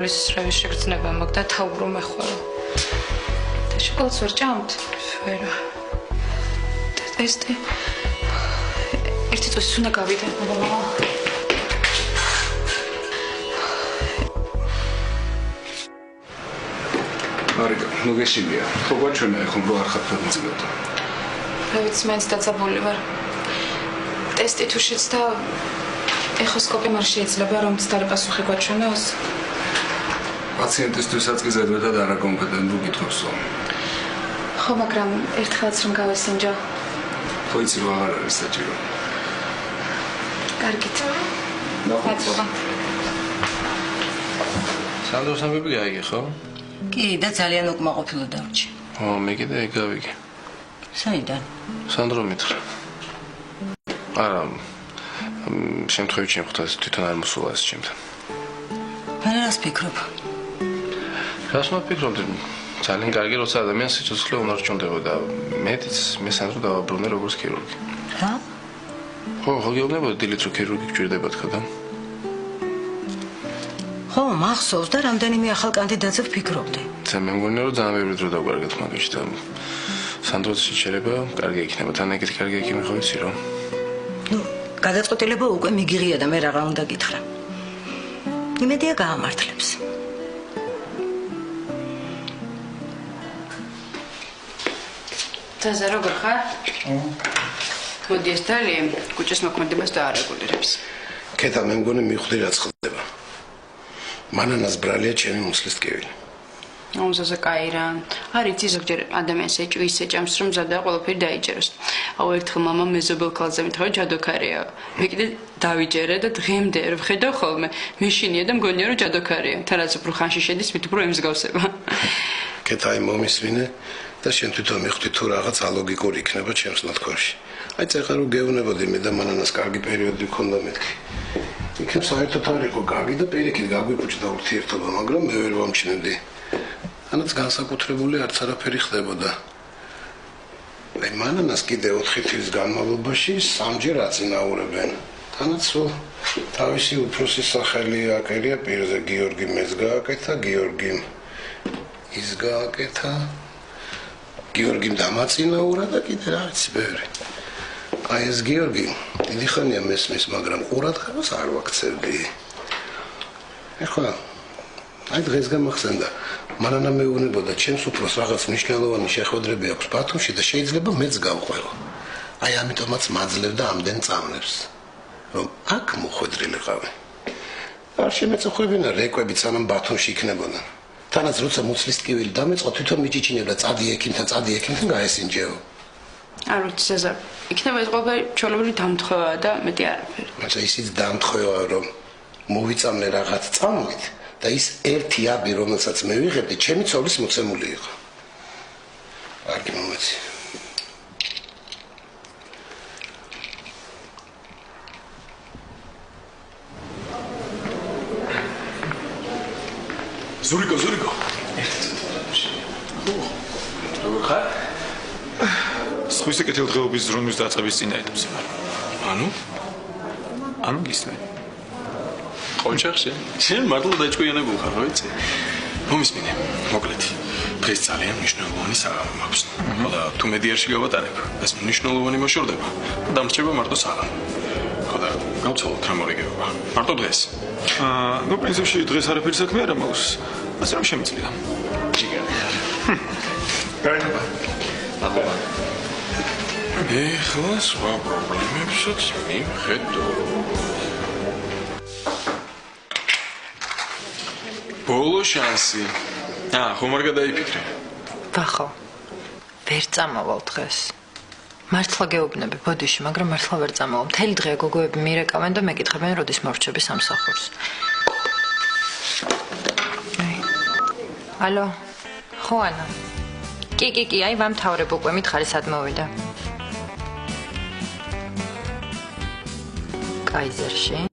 ის შეგრძნება მაგ და თავრო მეხვალო. და შოკოლადს ვერ ჭამთ? ვერა. ტესტი. ერთი წუთი უნდა გავიდე. არიგა, ნუ გეშინია. ხო გვაჩვენა ეხლა რო არ ხარ ფერმეწმედა. რა ვიცი, მაინც დაწაბული ვარ. ტესტი თუ შეცდა ეხოსკოპი არ შეიძლება რომ მცდარი პასუხი გვაჩვენოს. პაციენტისთვისაც კი ზედმეტად არაკომპეტენტურ კითხვებსო. ხო, მაგრამ ერთხელაც რომ გავესინჯო. ხო იცი რომ აღარ არის საჭირო. კარგით. მოგწოვა. სანდროს ამბები გაიგე, ხო? კი, და ძალიან უკმაყოფილო დავრჩი. ო, მე კიდე ეგ გავიგე. საიდან? სანდრო მითხრა. არა, შემთხვევით შემხვდას თვითონ არ მოსულა ეს ჩემთან. მე რას ფიქრობ? რას მოფიქრობდი? ძალიან კარგი, როცა ადამიანს სიცოცხლე უნდა რჩონდება და მეტიც მე სანდრო დავაბრუნე როგორც ქირურგი. რა? ხო, გეუბნებოდი დილით რომ ქირურგი გჭირდება თქვა და ხო, მახსოვს და რამდენიმე ახალ კანდიდატზე ვფიქრობდი. მე მგონია რომ ძალიან ბევრი დრო დავგარგეთ მაგაში და სანდროს შეჩერება კარგი იქნება, თან ეგეთი კარგი ექიმი ხო იცი რომ? ნუ, გადაწყვეტილება უკვე მიგიღია და მე რა უნდა გითხრა. იმედია გაამართლებს. თაზა როგორ ხარ? მოდი ეს თალი კუჭის მოქმედებას დაარეგულირებს. კეთა მე მგონი მივხვდი რაც ხდება. მანანას ბრალია ჩემი მუცლის ტკივილი. აუზაზე კაი რა. არიცი ზოგჯერ ადამიანს ისე ჭამს რომ ზადა ყველაფერი დაიჯეროს. აუ ერთხელ მამამ მეზობელ ქალზე მითხოვა ჯადოქარია. მე კიდე დავიჯერე და დღემდე რომ ხედავ ხოლმე მეშინია და მგონია რომ ჯადოქარია. თანაც უფრო ხანში შედის მით უფრო ემსგავსება. კეთა აი მომისმინე და შენ თვითონ მიხვდი თუ რაღაც ალოგიკური იქნება ჩემს ნათქვამში. აი წეღა რომ გეუბნებოდი მე და მანანას კარგი პერიოდი გქონდა მეთქი. იქნებ საერთოდ არ იყო კარგი და პირიქით გაგვიკვიჭდა ურთიერთობა, მაგრამ მე ვერ ვამჩნევდი. ანაც განსაკუთრებული არც არაფერი ხდებოდა. აი მანანას კიდე 4 თვის განმავლობაში 3-ჯერ აწინაურებენ. თანაც თავისი უფროსი სახელი აკერია პირზე გიორგი მეც გააკეთა, გიორგიმ ის გააკეთა. გიორგიმ დამაწინაურა და კიდე რა ვიცი ბევრი. აი ეს გიორგი დიდი ხანია მესმის, მაგრამ ყურადღებას არ ვაქცევდი. ეხლა აი დღეს გამახსენდა. მანანა მეუბნებოდა ჩემს უფროს რაღაც მნიშვნელოვანი შეხვედრები აქვს ბათუმში და შეიძლება მეც გავყველო. აი ამიტომაც მაძლევდა ამდენ წამლებს. რომ აქ მოხვედრილიყავი. არ შემეწოხვებინა რეკვები სანამ ბათუმში იქნებოდნენ. თანაც როცა მუცლის ტკივილი დამეწყო თვითონ მიჭიჭინებდა წადი ექიმთან გაესინჯეო. არ ვიცი ზეზარ. იქნება ეს ყველაფერი ჩვეულებრივი დამთხევაა და მეტი არაფერი. მაგრამ ისიც დამთხევაა რომ მოვიწამლე რაღაც წამლით და ის ერთი აბი რომელსაც მე ვიღებდი ჩემი ცოლის მოცემული იყო. კარგი მომეცი. ზურიკო. როგორ ხარ? სხვისი კეთილდღეობის ზრუნვის დაწყების წინაეთებს ვარ. ანუ გისმენ. ოჩახში. შენ მართლა დაჭკვიანებულ ხარ, რა ვიცი? მომისმინე, მოკლედ. დღეს ძალიან მნიშვნელოვანი საღამო მაქვს. და თუ მედიარში გავატარებ, ეს მნიშვნელოვანი მოშორდება. დამრჩება მარტო საღამო. ხო და გავცვალოთ რა მორიგება. მარტო დღეს. ნუ პრინციპში დღეს არაფერი საქმე არ მაქვს. ასე რომ შემიძლია. ჯიგარი. გაიგება. აბა. ეხლა სხვა პრობლემებსაც მივხედო. ბოლო შანსი. ხომ არ გადაიფიქრე? ვახო. ვერ წამავალ დღეს. მართლა გეუბნები ბოდიში, მაგრამ მართლა ვერ წამავალ. მთელი დღე გოგოები მირეკავენ და მეკითხებენ, როდის მოვრჩები სამსახურს. ალო. ხო ანა. კი, აი ვამთავრებ უკვე, მითხარი სად მოვიდა. კაიზერში.